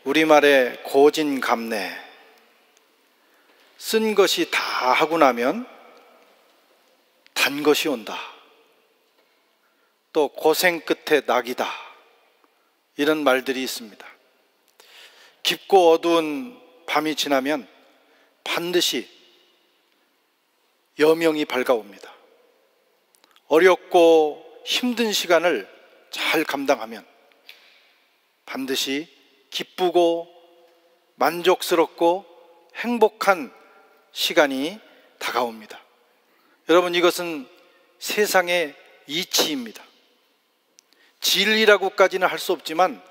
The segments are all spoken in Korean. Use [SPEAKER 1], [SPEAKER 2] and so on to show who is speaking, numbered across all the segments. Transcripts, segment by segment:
[SPEAKER 1] 우리말의 고진감래, 쓴 것이 다 하고 나면 단 것이 온다. 또 고생 끝에 낙이다. 이런 말들이 있습니다. 깊고 어두운 밤이 지나면 반드시 여명이 밝아옵니다. 어렵고 힘든 시간을 잘 감당하면 반드시 기쁘고 만족스럽고 행복한 시간이 다가옵니다. 여러분, 이것은 세상의 이치입니다. 진리라고까지는 할 수 없지만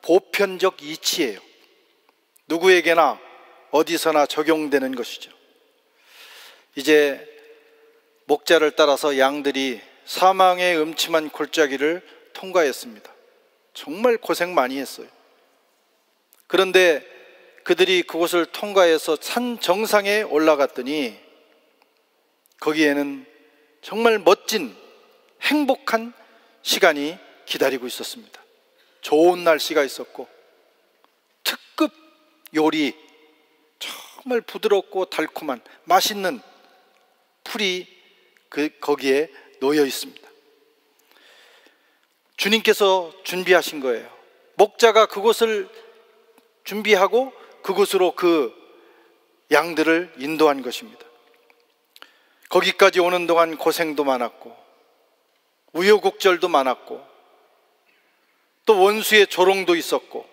[SPEAKER 1] 보편적 이치예요. 누구에게나 어디서나 적용되는 것이죠. 이제 목자를 따라서 양들이 사망의 음침한 골짜기를 통과했습니다. 정말 고생 많이 했어요. 그런데 그들이 그곳을 통과해서 산 정상에 올라갔더니 거기에는 정말 멋진 행복한 시간이 기다리고 있었습니다. 좋은 날씨가 있었고 특급 요리, 정말 부드럽고 달콤한 맛있는 풀이 거기에 놓여 있습니다. 주님께서 준비하신 거예요. 목자가 그곳을 준비하고 그곳으로 그 양들을 인도한 것입니다. 거기까지 오는 동안 고생도 많았고 우여곡절도 많았고 또 원수의 조롱도 있었고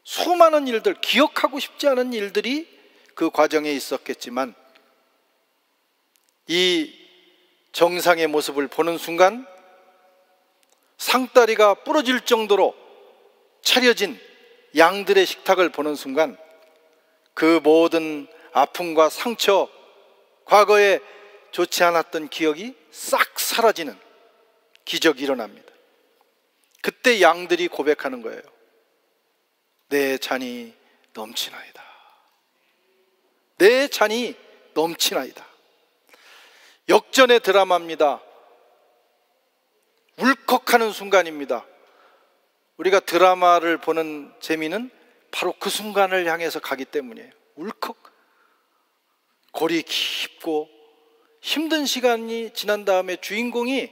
[SPEAKER 1] 수많은 일들, 기억하고 싶지 않은 일들이 그 과정에 있었겠지만 이 정상의 모습을 보는 순간 상다리가 부러질 정도로 차려진 양들의 식탁을 보는 순간 그 모든 아픔과 상처, 과거에 좋지 않았던 기억이 싹 사라지는 기적이 일어납니다. 그때 양들이 고백하는 거예요. 내 잔이 넘치나이다. 내 잔이 넘치나이다. 역전의 드라마입니다. 울컥하는 순간입니다. 우리가 드라마를 보는 재미는 바로 그 순간을 향해서 가기 때문이에요. 울컥. 골이 깊고 힘든 시간이 지난 다음에 주인공이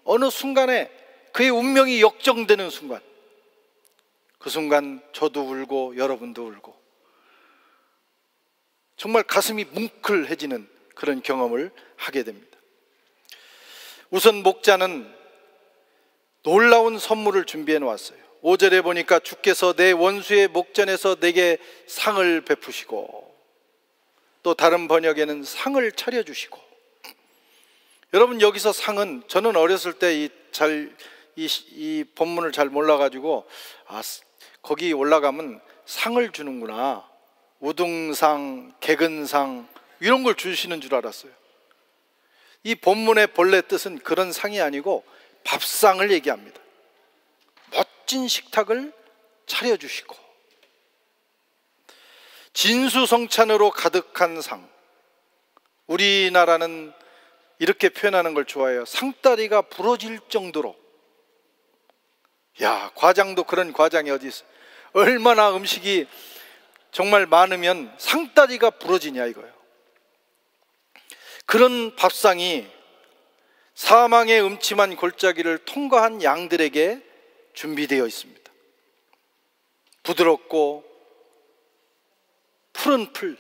[SPEAKER 1] 어느 순간에 그의 운명이 역정되는 순간, 그 순간 저도 울고 여러분도 울고 정말 가슴이 뭉클해지는 그런 경험을 하게 됩니다. 우선 목자는 놀라운 선물을 준비해 놓았어요. 5절에 보니까 주께서 내 원수의 목전에서 내게 상을 베푸시고, 또 다른 번역에는 상을 차려주시고. 여러분, 여기서 상은, 저는 어렸을 때 이 본문을 잘 몰라가지고 거기 올라가면 상을 주는구나, 우등상, 개근상 이런 걸 주시는 줄 알았어요. 이 본문의 본래 뜻은 그런 상이 아니고 밥상을 얘기합니다. 멋진 식탁을 차려주시고 진수성찬으로 가득한 상. 우리나라는 이렇게 표현하는 걸 좋아해요. 상다리가 부러질 정도로. 야, 과장도 그런 과장이 어디 있어. 얼마나 음식이 정말 많으면 상다리가 부러지냐 이거예요. 그런 밥상이 사망의 음침한 골짜기를 통과한 양들에게 준비되어 있습니다. 부드럽고 푸른 풀.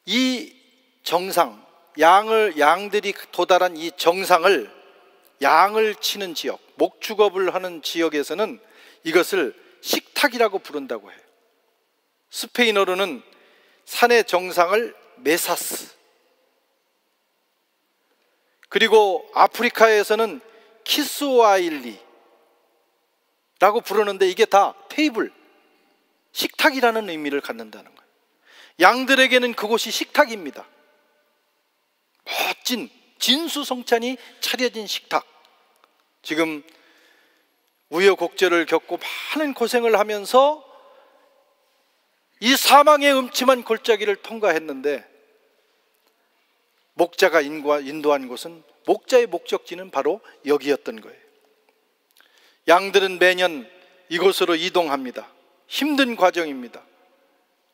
[SPEAKER 1] 이 정상, 양들이 도달한 이 정상을, 양을 치는 지역, 목축업을 하는 지역에서는 이것을 식탁이라고 부른다고 해요. 스페인어로는 산의 정상을 메사스, 그리고 아프리카에서는 키스와일리라고 부르는데 이게 다 테이블, 식탁이라는 의미를 갖는다는 거예요. 양들에게는 그곳이 식탁입니다. 멋진 진수성찬이 차려진 식탁. 지금 우여곡절을 겪고 많은 고생을 하면서 이 사망의 음침한 골짜기를 통과했는데 목자가 인도한 곳은, 목자의 목적지는 바로 여기였던 거예요. 양들은 매년 이곳으로 이동합니다. 힘든 과정입니다.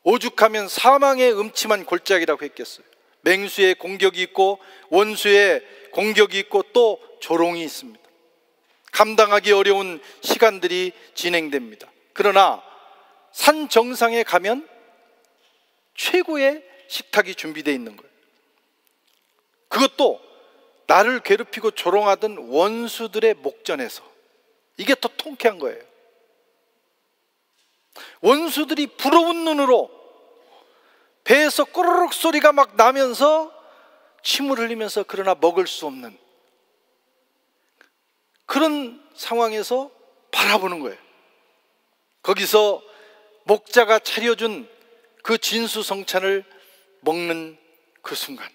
[SPEAKER 1] 오죽하면 사망의 음침한 골짜기라고 했겠어요. 맹수의 공격이 있고 원수의 공격이 있고 또 조롱이 있습니다. 감당하기 어려운 시간들이 진행됩니다. 그러나 산 정상에 가면 최고의 식탁이 준비되어 있는 거예요. 그것도 나를 괴롭히고 조롱하던 원수들의 목전에서. 이게 더 통쾌한 거예요. 원수들이 부러운 눈으로 배에서 꼬르륵 소리가 막 나면서 침을 흘리면서 그러나 먹을 수 없는 그런 상황에서 바라보는 거예요. 거기서 목자가 차려준 그 진수성찬을 먹는 그 순간,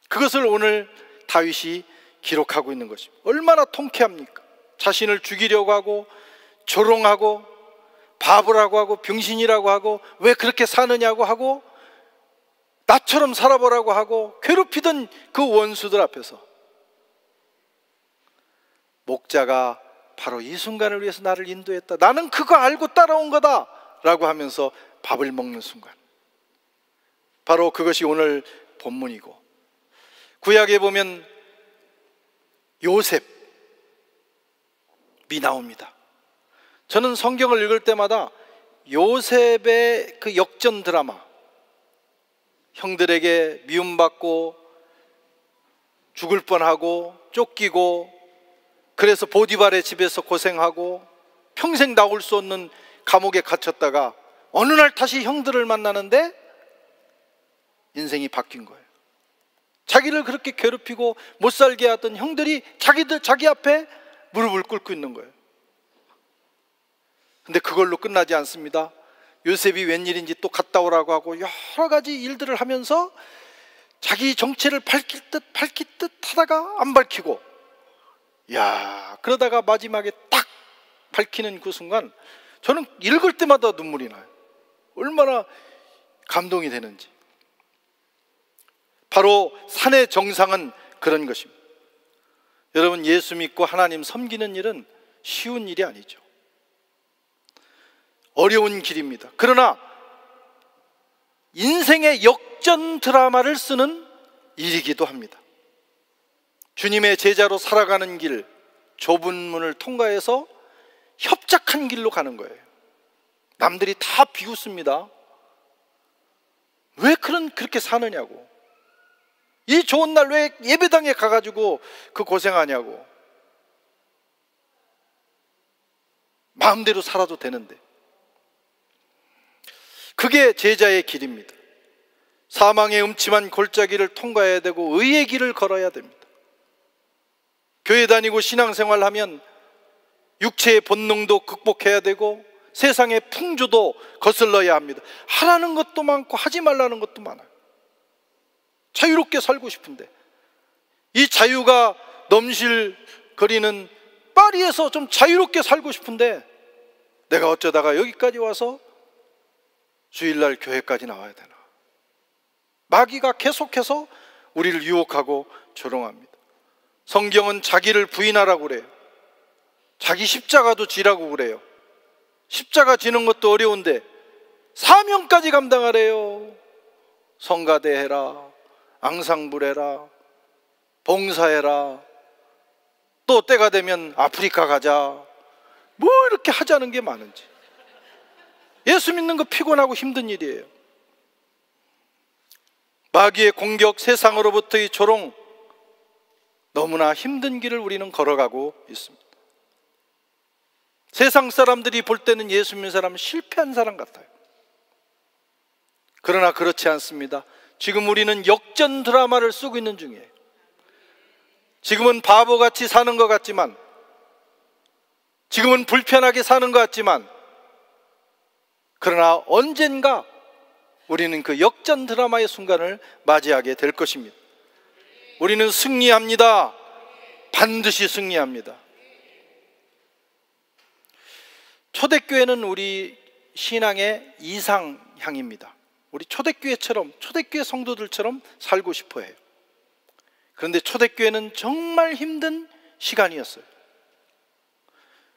[SPEAKER 1] 그것을 오늘 다윗이 기록하고 있는 것입니다. 얼마나 통쾌합니까? 자신을 죽이려고 하고 조롱하고 바보라고 하고 병신이라고 하고 왜 그렇게 사느냐고 하고 나처럼 살아보라고 하고 괴롭히던 그 원수들 앞에서 목자가 바로 이 순간을 위해서 나를 인도했다, 나는 그거 알고 따라온 거다 라고 하면서 밥을 먹는 순간, 바로 그것이 오늘 본문이고, 구약에 보면 요셉이 나옵니다. 저는 성경을 읽을 때마다 요셉의 그 역전 드라마, 형들에게 미움받고 죽을 뻔하고 쫓기고 그래서 보디발의 집에서 고생하고 평생 나올 수 없는 감옥에 갇혔다가 어느 날 다시 형들을 만나는데 인생이 바뀐 거예요. 자기를 그렇게 괴롭히고 못 살게 하던 형들이 자기 앞에 무릎을 꿇고 있는 거예요. 근데 그걸로 끝나지 않습니다. 요셉이 웬일인지 또 갔다 오라고 하고 여러 가지 일들을 하면서 자기 정체를 밝힐 듯 하다가 안 밝히고, 그러다가 마지막에 딱 밝히는 그 순간 저는 읽을 때마다 눈물이 나요. 얼마나 감동이 되는지. 바로 산의 정상은 그런 것입니다. 여러분, 예수 믿고 하나님 섬기는 일은 쉬운 일이 아니죠. 어려운 길입니다. 그러나 인생의 역전 드라마를 쓰는 일이기도 합니다. 주님의 제자로 살아가는 길, 좁은 문을 통과해서 협착한 길로 가는 거예요. 남들이 다 비웃습니다. 왜 그렇게 사느냐고. 이 좋은 날 왜 예배당에 가가지고 그 고생하냐고. 마음대로 살아도 되는데. 그게 제자의 길입니다. 사망의 음침한 골짜기를 통과해야 되고 의의 길을 걸어야 됩니다. 교회 다니고 신앙생활 하면 육체의 본능도 극복해야 되고 세상의 풍조도 거슬러야 합니다. 하라는 것도 많고 하지 말라는 것도 많아요. 자유롭게 살고 싶은데, 이 자유가 넘실거리는 파리에서 좀 자유롭게 살고 싶은데 내가 어쩌다가 여기까지 와서 주일날 교회까지 나와야 되나. 마귀가 계속해서 우리를 유혹하고 조롱합니다. 성경은 자기를 부인하라고 그래요. 자기 십자가도 지라고 그래요. 십자가 지는 것도 어려운데 사명까지 감당하래요. 성가대 해라, 앙상블 해라, 봉사해라, 또 때가 되면 아프리카 가자, 뭐 이렇게 하자는 게 많은지. 예수 믿는 거 피곤하고 힘든 일이에요. 마귀의 공격, 세상으로부터의 조롱, 너무나 힘든 길을 우리는 걸어가고 있습니다. 세상 사람들이 볼 때는 예수 믿는 사람은 실패한 사람 같아요. 그러나 그렇지 않습니다. 지금 우리는 역전 드라마를 쓰고 있는 중이에요. 지금은 바보같이 사는 것 같지만, 지금은 불편하게 사는 것 같지만, 그러나 언젠가 우리는 그 역전 드라마의 순간을 맞이하게 될 것입니다. 우리는 승리합니다. 반드시 승리합니다. 초대교회는 우리 신앙의 이상향입니다. 우리 초대교회처럼, 초대교회 성도들처럼 살고 싶어 해요. 그런데 초대교회는 정말 힘든 시간이었어요.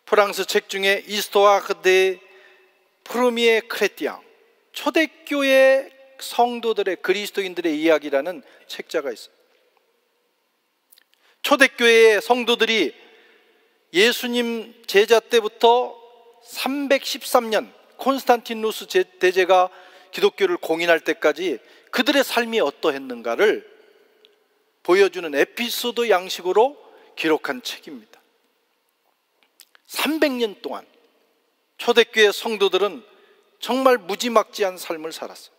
[SPEAKER 1] 프랑스 책 중에 이스토아 데 프로미에 크레티앙, 초대교회 성도들의, 그리스도인들의 이야기라는 책자가 있어요. 초대교회의 성도들이 예수님 제자 때부터 313년 콘스탄티누스 대제가 기독교를 공인할 때까지 그들의 삶이 어떠했는가를 보여주는 에피소드 양식으로 기록한 책입니다. 300년 동안 초대교회 성도들은 정말 무지막지한 삶을 살았어요.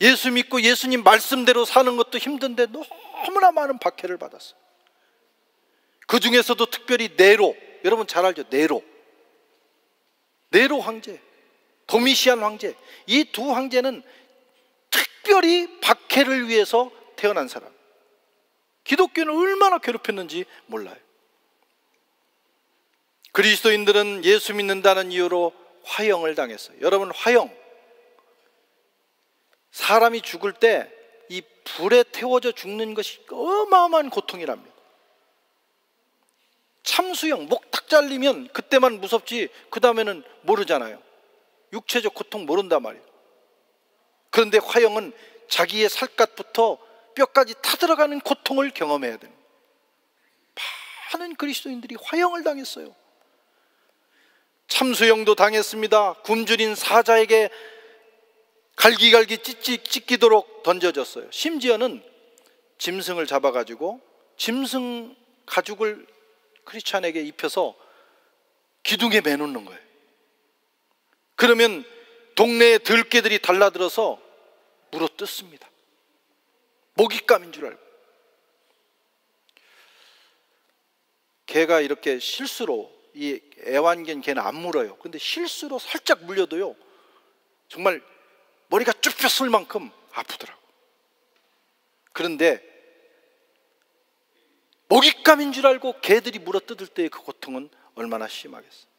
[SPEAKER 1] 예수 믿고 예수님 말씀대로 사는 것도 힘든데 너무나 많은 박해를 받았어요. 그 중에서도 특별히 네로, 여러분 잘 알죠? 네로 황제, 도미시안 황제, 이 두 황제는 특별히 박해를 위해서 태어난 사람. 기독교는 얼마나 괴롭혔는지 몰라요. 그리스도인들은 예수 믿는다는 이유로 화형을 당했어요. 여러분, 화형, 사람이 죽을 때 이 불에 태워져 죽는 것이 어마어마한 고통이랍니다. 참수형, 목 탁 잘리면 그때만 무섭지 그 다음에는 모르잖아요. 육체적 고통 모른단 말이에요. 그런데 화형은 자기의 살갗부터 뼈까지 타들어가는 고통을 경험해야 됩니다. 많은 그리스도인들이 화형을 당했어요. 참수형도 당했습니다. 굶주린 사자에게 갈기갈기 찢기도록 던져졌어요. 심지어는 짐승을 잡아가지고 짐승 가죽을 크리스찬에게 입혀서 기둥에 매놓는 거예요. 그러면 동네의 들개들이 달라들어서 물어뜯습니다. 먹잇감인 줄 알고. 개가 이렇게 실수로, 이 애완견 개는 안 물어요. 근데 실수로 살짝 물려도요, 정말 머리가 쭈뼛을 만큼 아프더라고. 그런데 먹잇감인 줄 알고 개들이 물어뜯을 때의 그 고통은 얼마나 심하겠어요.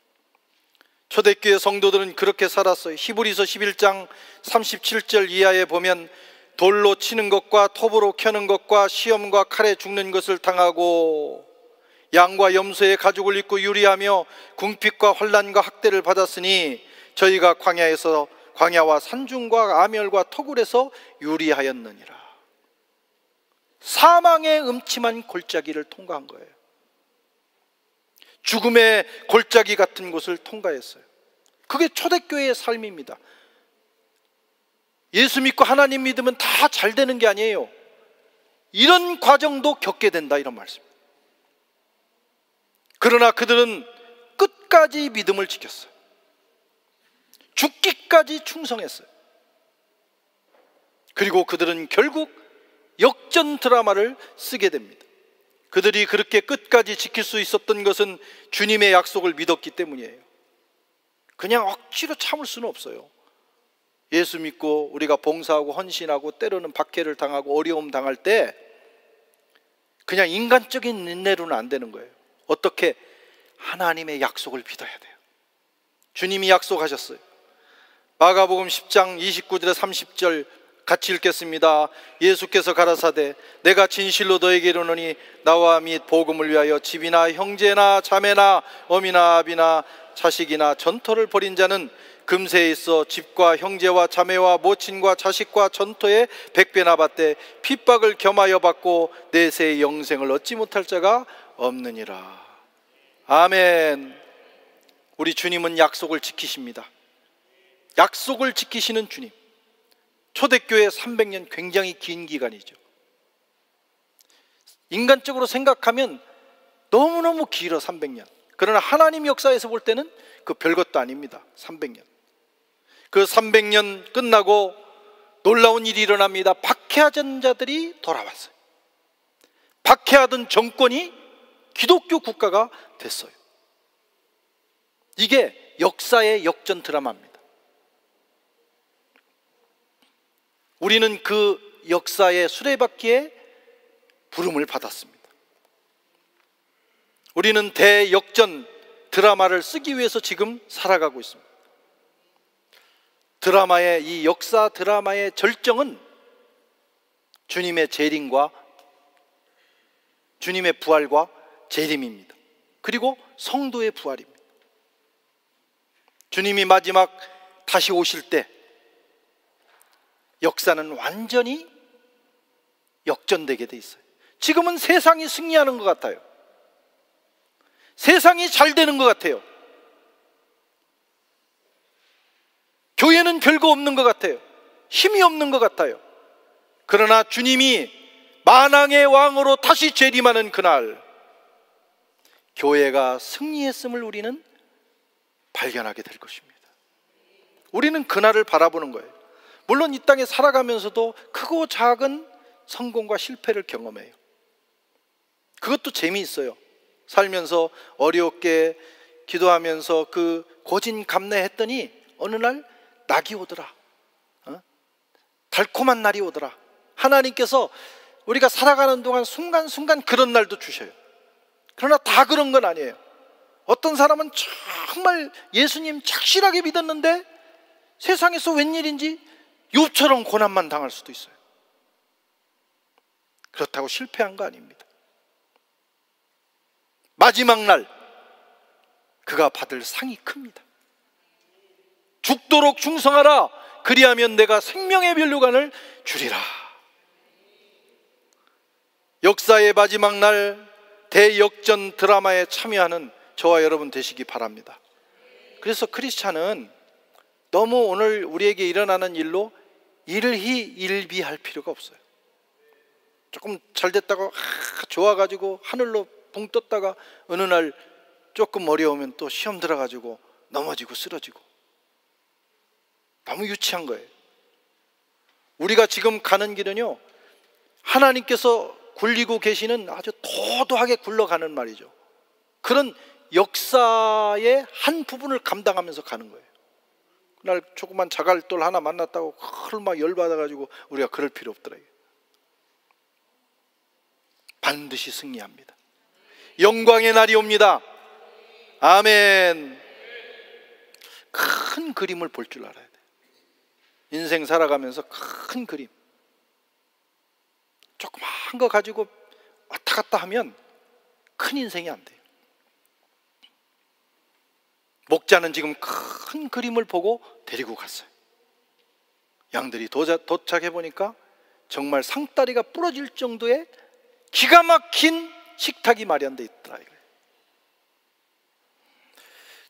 [SPEAKER 1] 초대교회 성도들은 그렇게 살았어요. 히브리서 11장 37절 이하에 보면 돌로 치는 것과 톱으로 켜는 것과 시험과 칼에 죽는 것을 당하고 양과 염소의 가죽을 입고 유리하며 궁핍과 환난과 학대를 받았으니 저희가 광야와 산중과 아멸과 토굴에서 유리하였느니라. 사망의 음침한 골짜기를 통과한 거예요. 죽음의 골짜기 같은 곳을 통과했어요. 그게 초대교회의 삶입니다. 예수 믿고 하나님 믿으면 다 잘 되는 게 아니에요. 이런 과정도 겪게 된다, 이런 말씀입니다. 그러나 그들은 끝까지 믿음을 지켰어요. 죽기까지 충성했어요. 그리고 그들은 결국 역전 드라마를 쓰게 됩니다. 그들이 그렇게 끝까지 지킬 수 있었던 것은 주님의 약속을 믿었기 때문이에요. 그냥 억지로 참을 수는 없어요. 예수 믿고 우리가 봉사하고 헌신하고 때로는 박해를 당하고 어려움 당할 때 그냥 인간적인 인내로는 안 되는 거예요. 어떻게? 하나님의 약속을 믿어야 돼요. 주님이 약속하셨어요. 마가복음 10장 29절에 30절 같이 읽겠습니다. 예수께서 가라사대 내가 진실로 너에게 이르노니 나와 및 복음을 위하여 집이나 형제나 자매나 어미나 아비나 자식이나 전토를 벌인 자는 금세에 있어 집과 형제와 자매와 모친과 자식과 전토에 100배나 받되 핍박을 겸하여 받고 내세의 영생을 얻지 못할 자가 없느니라. 아멘. 우리 주님은 약속을 지키십니다. 약속을 지키시는 주님. 초대교회 300년 굉장히 긴 기간이죠. 인간적으로 생각하면 너무너무 길어, 300년. 그러나 하나님 역사에서 볼 때는 그 별것도 아닙니다. 300년. 그 300년 끝나고 놀라운 일이 일어납니다. 박해하던 자들이 돌아왔어요. 박해하던 정권이 기독교 국가가 됐어요. 이게 역사의 역전 드라마입니다. 우리는 그 역사의 수레바퀴에 부름을 받았습니다. 우리는 대역전 드라마를 쓰기 위해서 지금 살아가고 있습니다. 드라마의, 이 역사 드라마의 절정은 주님의 재림과 주님의 부활과 재림입니다. 그리고 성도의 부활입니다. 주님이 마지막 다시 오실 때 역사는 완전히 역전되게 돼 있어요. 지금은 세상이 승리하는 것 같아요. 세상이 잘 되는 것 같아요. 교회는 별거 없는 것 같아요. 힘이 없는 것 같아요. 그러나 주님이 만왕의 왕으로 다시 재림하는 그날, 교회가 승리했음을 우리는 발견하게 될 것입니다. 우리는 그날을 바라보는 거예요. 물론 이 땅에 살아가면서도 크고 작은 성공과 실패를 경험해요. 그것도 재미있어요. 살면서 어렵게 기도하면서 그 고진감래했더니 어느 날 낙이 오더라. 달콤한 날이 오더라. 하나님께서 우리가 살아가는 동안 순간순간 그런 날도 주셔요. 그러나 다 그런 건 아니에요. 어떤 사람은 정말 예수님 착실하게 믿었는데 세상에서 웬일인지 욥처럼 고난만 당할 수도 있어요. 그렇다고 실패한 거 아닙니다. 마지막 날 그가 받을 상이 큽니다. 죽도록 충성하라. 그리하면 내가 생명의 면류관을 주리라. 역사의 마지막 날 대역전 드라마에 참여하는 저와 여러분 되시기 바랍니다. 그래서 크리스찬은 너무 오늘 우리에게 일어나는 일로 일희일비할 필요가 없어요. 조금 잘 됐다고 좋아가지고 하늘로 붕 떴다가 어느 날 조금 어려우면 또 시험 들어가지고 넘어지고 쓰러지고, 너무 유치한 거예요. 우리가 지금 가는 길은요, 하나님께서 굴리고 계시는 아주 도도하게 굴러가는 말이죠. 그런 역사의 한 부분을 감당하면서 가는 거예요. 그날 조그만 자갈돌 하나 만났다고 막 열받아가지고 우리가 그럴 필요 없더라고요. 반드시 승리합니다. 영광의 날이 옵니다. 아멘. 큰 그림을 볼 줄 알아야 돼요. 인생 살아가면서 큰 그림, 조그만 거 가지고 왔다 갔다 하면 큰 인생이 안 돼요. 목자는 지금 큰 그림을 보고 데리고 갔어요. 양들이 도착해 보니까 정말 상다리가 부러질 정도의 기가 막힌 식탁이 마련되어 있더라.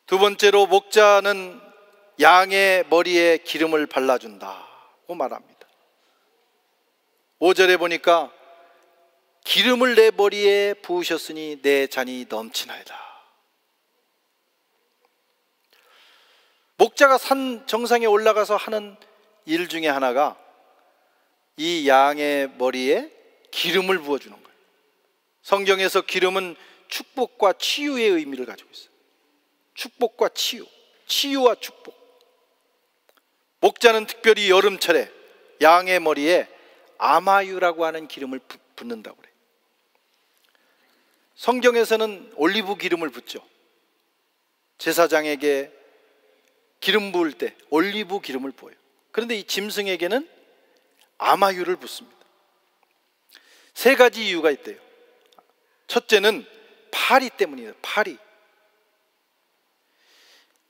[SPEAKER 1] 두 번째로 목자는 양의 머리에 기름을 발라준다고 말합니다. 5절에 보니까 기름을 내 머리에 부으셨으니 내 잔이 넘치나이다. 목자가 산 정상에 올라가서 하는 일 중에 하나가 이 양의 머리에 기름을 부어주는 거예요. 성경에서 기름은 축복과 치유의 의미를 가지고 있어요. 축복과 치유, 치유와 축복. 목자는 특별히 여름철에 양의 머리에 아마유라고 하는 기름을 붓는다고 그래요. 성경에서는 올리브 기름을 붓죠. 제사장에게 기름 부을 때 올리브 기름을 부어요. 그런데 이 짐승에게는 아마유를 붓습니다. 세 가지 이유가 있대요. 첫째는 파리 때문이에요. 파리.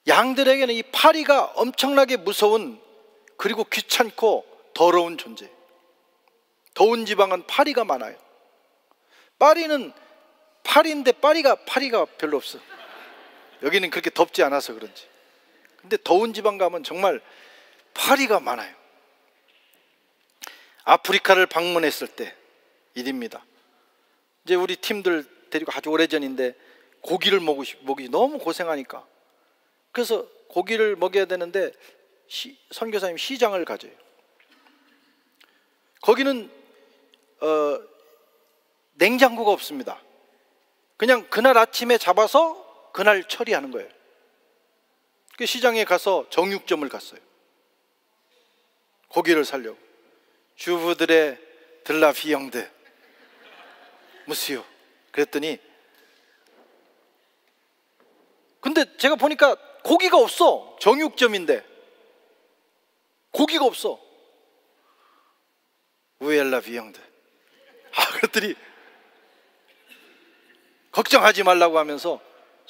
[SPEAKER 1] 양들에게는 이 파리가 엄청나게 무서운, 그리고 귀찮고 더러운 존재예요. 더운 지방은 파리가 많아요. 파리는 파리인데 파리가 별로 없어. 여기는 그렇게 덥지 않아서 그런지. 근데 더운 지방 가면 정말 파리가 많아요. 아프리카를 방문했을 때 일입니다. 이제 우리 팀들 데리고 아주 오래전인데 고기를 먹이 너무 고생하니까, 그래서 고기를 먹여야 되는데 선교사님 시장을 가져요. 거기는 냉장고가 없습니다. 그냥 그날 아침에 잡아서 그날 처리하는 거예요. 그 시장에 가서 정육점을 갔어요. 고기를 사려고. 주부들의 들라비영드 무스요. 그랬더니, 근데 제가 보니까 고기가 없어. 정육점인데 고기가 없어. 우엘라 비영드. 그랬더니 걱정하지 말라고 하면서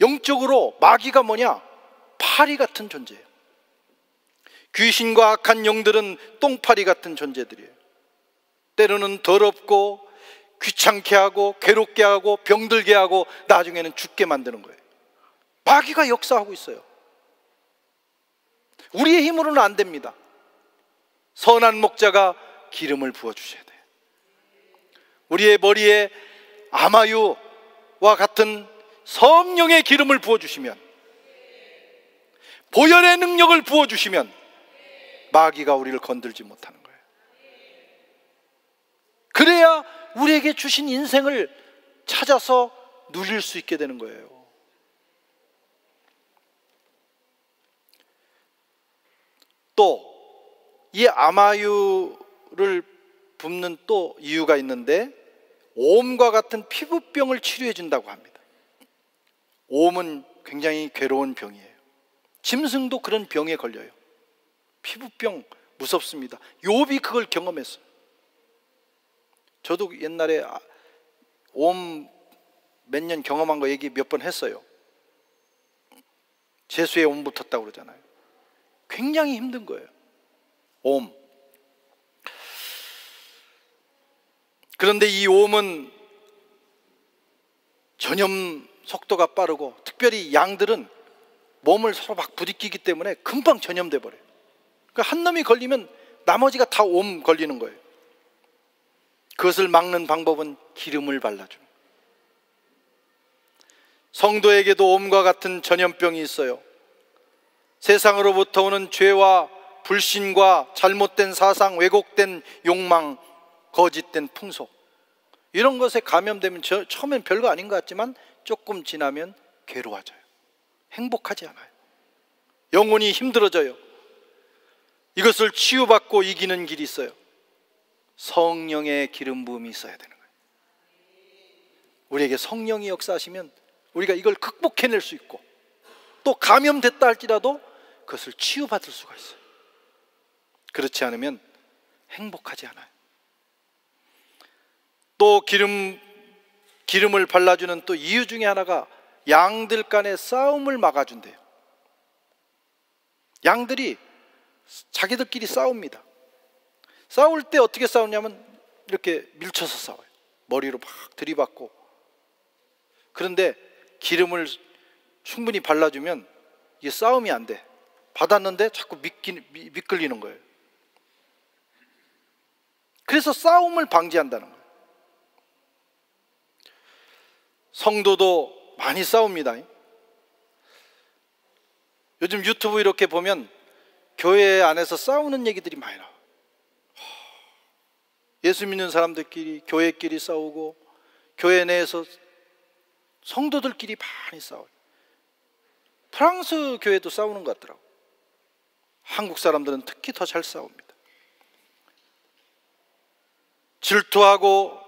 [SPEAKER 1] 영적으로 마귀가 뭐냐? 파리 같은 존재예요. 귀신과 악한 영들은 똥파리 같은 존재들이에요. 때로는 더럽고 귀찮게 하고 괴롭게 하고 병들게 하고 나중에는 죽게 만드는 거예요. 마귀가 역사하고 있어요. 우리의 힘으로는 안 됩니다. 선한 목자가 기름을 부어주셔야 돼요. 우리의 머리에 아마유와 같은 성령의 기름을 부어주시면, 보혈의 능력을 부어주시면 마귀가 우리를 건들지 못하는 거예요. 그래야 우리에게 주신 인생을 찾아서 누릴 수 있게 되는 거예요. 또 이 아마유를 붓는 또 이유가 있는데, 오음과 같은 피부병을 치료해 준다고 합니다. 오음은 굉장히 괴로운 병이에요. 짐승도 그런 병에 걸려요. 피부병 무섭습니다. 욥이 그걸 경험했어요. 저도 옛날에 오음 몇 년 경험한 거 얘기 몇 번 했어요. 재수에 오음 붙었다고 그러잖아요. 굉장히 힘든 거예요, 오음. 그런데 이 오음은 전염 속도가 빠르고, 특별히 양들은 몸을 서로 막 부딪히기 때문에 금방 전염돼 버려요. 그러니까 한 놈이 걸리면 나머지가 다 오음 걸리는 거예요. 그것을 막는 방법은 기름을 발라주는 거예요. 성도에게도 오음과 같은 전염병이 있어요. 세상으로부터 오는 죄와 불신과 잘못된 사상, 왜곡된 욕망, 거짓된 풍속, 이런 것에 감염되면 처음엔 별거 아닌 것 같지만 조금 지나면 괴로워져요. 행복하지 않아요. 영혼이 힘들어져요. 이것을 치유받고 이기는 길이 있어요. 성령의 기름 부음이 있어야 되는 거예요. 우리에게 성령이 역사하시면 우리가 이걸 극복해낼 수 있고, 또 감염됐다 할지라도 그것을 치유받을 수가 있어요. 그렇지 않으면 행복하지 않아요. 또 기름을 발라주는 또 이유 중에 하나가 양들 간의 싸움을 막아준대요. 양들이 자기들끼리 싸웁니다. 싸울 때 어떻게 싸우냐면 이렇게 밀쳐서 싸워요. 머리로 막 들이받고. 그런데 기름을 충분히 발라주면 이게 싸움이 안 돼. 받았는데 자꾸 미끌리는 거예요. 그래서 싸움을 방지한다는 거예요. 성도도 많이 싸웁니다. 요즘 유튜브 이렇게 보면 교회 안에서 싸우는 얘기들이 많이 나와요. 예수 믿는 사람들끼리, 교회끼리 싸우고, 교회 내에서 성도들끼리 많이 싸워요. 프랑스 교회도 싸우는 것 같더라고요. 한국 사람들은 특히 더 잘 싸웁니다. 질투하고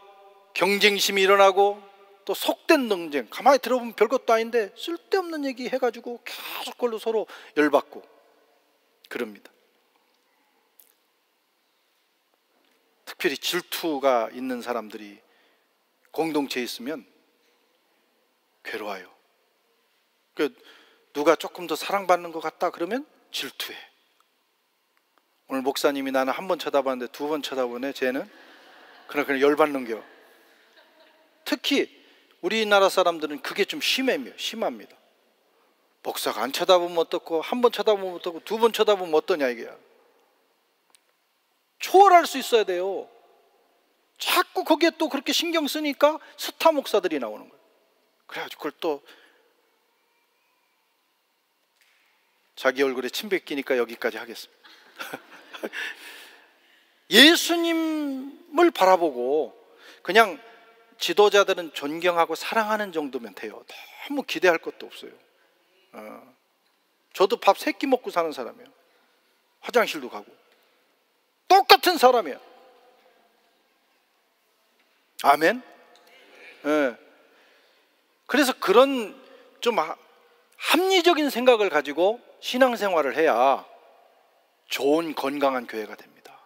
[SPEAKER 1] 경쟁심이 일어나고, 또 속된 논쟁, 가만히 들어보면 별것도 아닌데 쓸데없는 얘기 해가지고 계속 그걸로 서로 열받고 그럽니다. 특별히 질투가 있는 사람들이 공동체에 있으면 괴로워요. 누가 조금 더 사랑받는 것 같다 그러면 질투해. 오늘 목사님이 나는 한 번 쳐다봤는데 두 번 쳐다보네 쟤는. 그냥 열받는 겨. 특히 우리나라 사람들은 그게 좀 심합니다. 목사가 안 쳐다보면 어떻고, 한 번 쳐다보면 어떻고, 두 번 쳐다보면 어떠냐 이게야. 초월할 수 있어야 돼요. 자꾸 거기에 또 그렇게 신경 쓰니까 스타 목사들이 나오는 거예요. 그래가지고 그걸 또 자기 얼굴에 침 뱉기니까 여기까지 하겠습니다. 예수님을 바라보고 그냥 지도자들은 존경하고 사랑하는 정도면 돼요. 너무 기대할 것도 없어요. 저도 밥 3끼 먹고 사는 사람이에요. 화장실도 가고 똑같은 사람이에요. 아멘. 네. 그래서 그런 좀 합리적인 생각을 가지고 신앙생활을 해야 좋은 건강한 교회가 됩니다.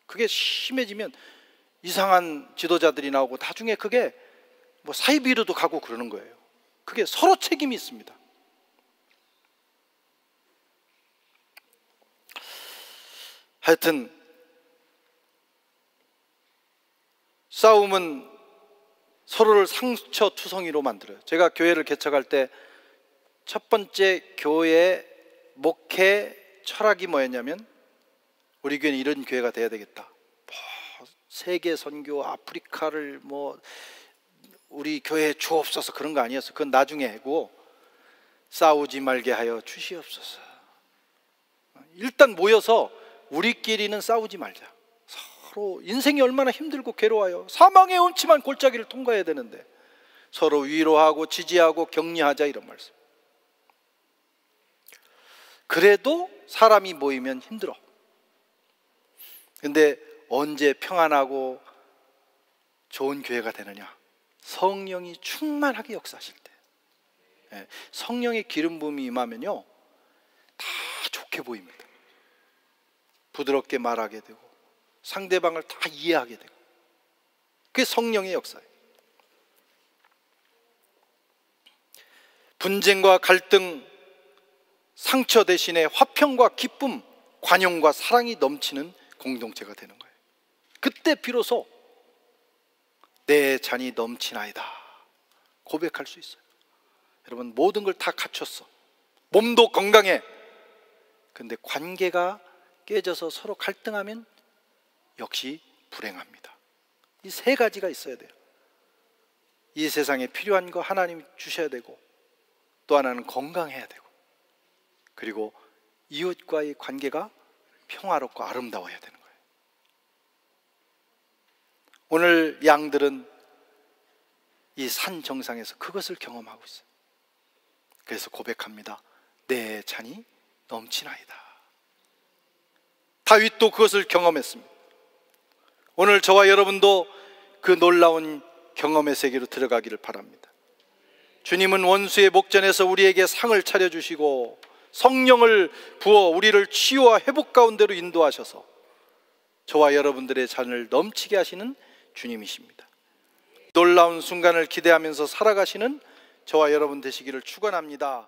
[SPEAKER 1] 그게 심해지면 이상한 지도자들이 나오고 나중에 그게 뭐 사이비루도 가고 그러는 거예요. 그게 서로 책임이 있습니다. 하여튼 싸움은 서로를 상처투성이로 만들어요. 제가 교회를 개척할 때 첫 번째 교회 목회 철학이 뭐였냐면, 우리 교회는 이런 교회가 돼야 되겠다. 세계 선교, 아프리카를 우리 교회에 주옵소서, 그런 거 아니었어. 그건 나중에고, 싸우지 말게 하여 주시옵소서. 일단 모여서 우리끼리는 싸우지 말자. 서로 인생이 얼마나 힘들고 괴로워요. 사망의 음침한 골짜기를 통과해야 되는데 서로 위로하고 지지하고 격려하자, 이런 말씀. 그래도 사람이 모이면 힘들어. 근데 언제 평안하고 좋은 교회가 되느냐? 성령이 충만하게 역사하실 때. 성령의 기름 부음이 임하면요, 다 좋게 보입니다. 부드럽게 말하게 되고 상대방을 다 이해하게 되고, 그게 성령의 역사예요. 분쟁과 갈등, 상처 대신에 화평과 기쁨, 관용과 사랑이 넘치는 공동체가 되는 거예요. 그때 비로소 내 잔이 넘치나이다 고백할 수 있어요. 여러분, 모든 걸 다 갖췄어. 몸도 건강해. 근데 관계가 깨져서 서로 갈등하면 역시 불행합니다. 이 세 가지가 있어야 돼요. 이 세상에 필요한 거 하나님이 주셔야 되고, 또 하나는 건강해야 되고, 그리고 이웃과의 관계가 평화롭고 아름다워야 되는 거예요. 오늘 양들은 이 산 정상에서 그것을 경험하고 있어요. 그래서 고백합니다. 내 잔이 넘치나이다. 다윗도 그것을 경험했습니다. 오늘 저와 여러분도 그 놀라운 경험의 세계로 들어가기를 바랍니다. 주님은 원수의 목전에서 우리에게 상을 차려주시고 성령을 부어 우리를 치유와 회복 가운데로 인도하셔서 저와 여러분들의 잔을 넘치게 하시는 주님이십니다. 놀라운 순간을 기대하면서 살아가시는 저와 여러분 되시기를 축원합니다.